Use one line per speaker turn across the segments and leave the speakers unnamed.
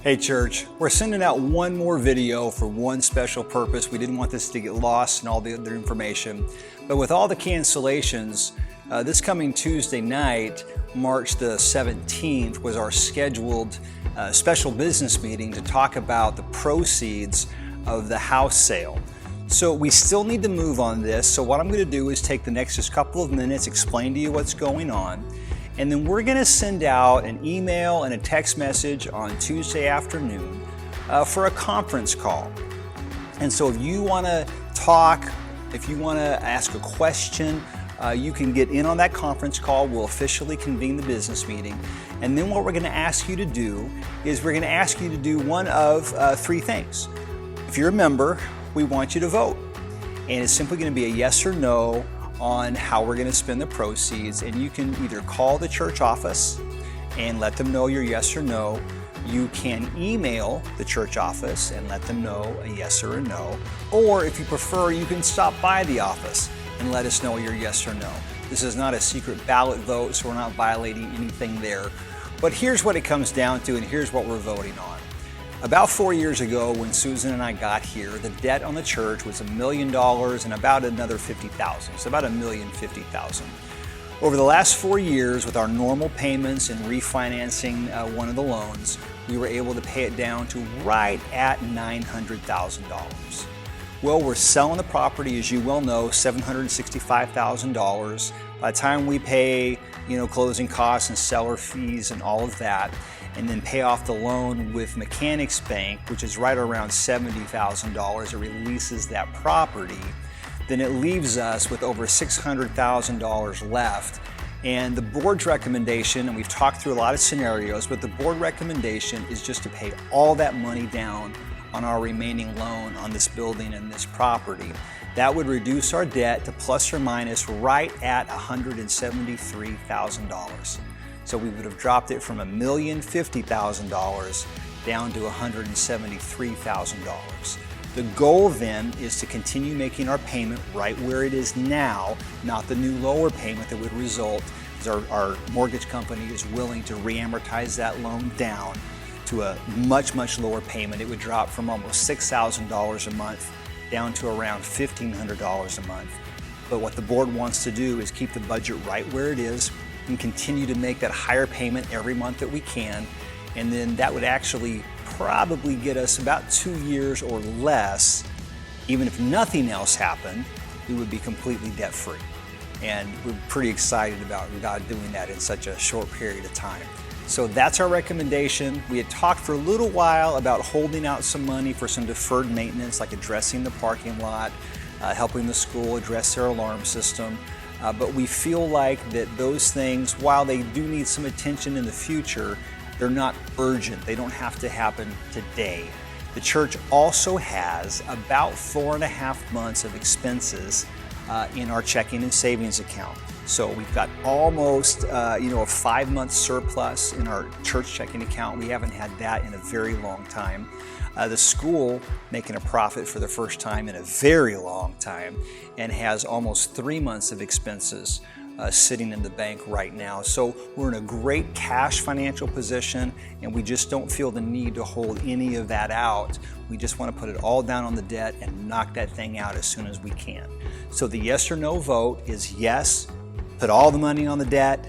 Hey church, we're sending out one more video for one special purpose. We didn't want this to get lost in all the other information. But with all the cancellations, this coming Tuesday night, March the 17th, was our scheduled special business meeting to talk about the proceeds of the house sale. So we still need to move on this. So what I'm going to do is take the next just couple of minutes, explain to you what's going on. And then we're going to send out an email and a text message on Tuesday afternoon for a conference call. And so if you want to talk, if you want to ask a question, you can get in on that conference call. We'll officially convene the business meeting. And then what we're going to ask you to do is we're going to ask you to do one of three things. If you're a member, we want you to vote. And it's simply going to be a yes or no on how we're going to spend the proceeds, and you can either call the church office and let them know your yes or no. You can email the church office and let them know a yes or a no. Or if you prefer, you can stop by the office and let us know your yes or no. This is not a secret ballot vote, so we're not violating anything there. But here's what it comes down to, and here's what we're voting on. About 4 years ago, when Susan and I got here, the debt on the church was $1 million and about another $50,000, so about $1,050,000. Over the last 4 years, with our normal payments and refinancing one of the loans, we were able to pay it down to right at $900,000. Well, we're selling the property, as you well know, $765,000. By the time we pay, closing costs and seller fees and all of that, and then pay off the loan with Mechanics Bank, which is right around $70,000, it releases that property, then it leaves us with over $600,000 left. And the board's recommendation, and we've talked through a lot of scenarios, but the board recommendation is just to pay all that money down on our remaining loan on this building and this property. That would reduce our debt to plus or minus right at $173,000. So we would have dropped it from $1,050,000 down to $173,000. The goal then is to continue making our payment right where it is now, not the new lower payment that would result, because our mortgage company is willing to re-amortize that loan down to a much, much lower payment. It would drop from almost $6,000 a month down to around $1,500 a month. But what the board wants to do is keep the budget right where it is and continue to make that higher payment every month that we can. And then that would actually probably get us about 2 years or less. Even if nothing else happened, we would be completely debt-free. And we're pretty excited about God doing that in such a short period of time. So that's our recommendation. We had talked for a little while about holding out some money for some deferred maintenance, like addressing the parking lot, helping the school address their alarm system. But we feel like that those things, while they do need some attention in the future, they're not urgent. They don't have to happen today. The church also has about 4.5 months of expenses in our checking and savings account. So we've got almost a 5-month surplus in our church checking account. We haven't had that in a very long time. The school making a profit for the first time in a very long time and has almost 3 months of expenses sitting in the bank right now. So we're in a great cash financial position, and we just don't feel the need to hold any of that out. We just want to put it all down on the debt and knock that thing out as soon as we can. So the yes or no vote is yes, put all the money on the debt,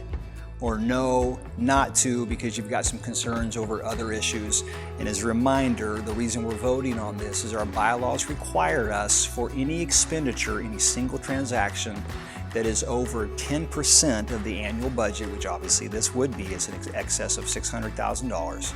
or no, not to, because you've got some concerns over other issues. And as a reminder, the reason we're voting on this is our bylaws require us for any expenditure, any single transaction that is over 10% of the annual budget, which obviously this would be, is in excess of $600,000,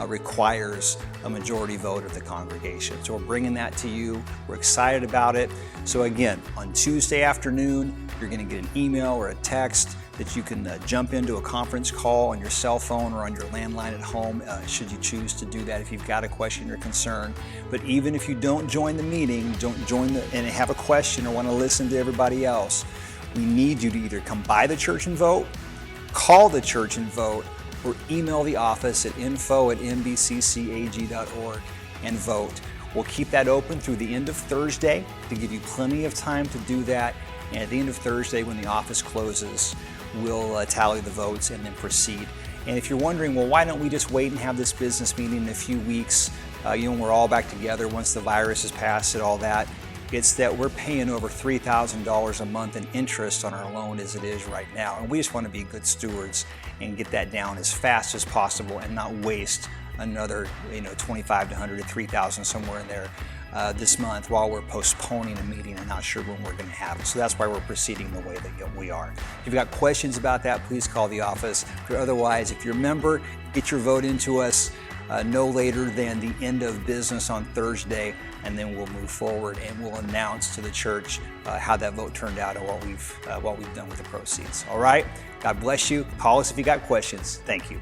requires a majority vote of the congregation. So we're bringing that to you. We're excited about it. So again, on Tuesday afternoon, you're going to get an email or a text that you can jump into a conference call on your cell phone or on your landline at home, should you choose to do that if you've got a question or concern. But even if you don't join the meeting, and have a question or want to listen to everybody else, we need you to either come by the church and vote, call the church and vote, or email the office at info@mbccag.org and vote. We'll keep that open through the end of Thursday to give you plenty of time to do that. And at the end of Thursday, when the office closes, we'll tally the votes and then proceed. And if you're wondering, well, why don't we just wait and have this business meeting in a few weeks, when we're all back together once the virus has passed and all that, it's that we're paying over $3,000 a month in interest on our loan as it is right now. And we just want to be good stewards and get that down as fast as possible and not waste another, $2,500 to $3,000 somewhere in there this month while we're postponing a meeting and not sure when we're going to have it. So that's why we're proceeding the way that we are. If you've got questions about that, please call the office. Otherwise, if you're a member, get your vote into us no later than the end of business on Thursday, and then we'll move forward and we'll announce to the church how that vote turned out and what we've done with the proceeds. All right? God bless you. Call us if you got questions. Thank you.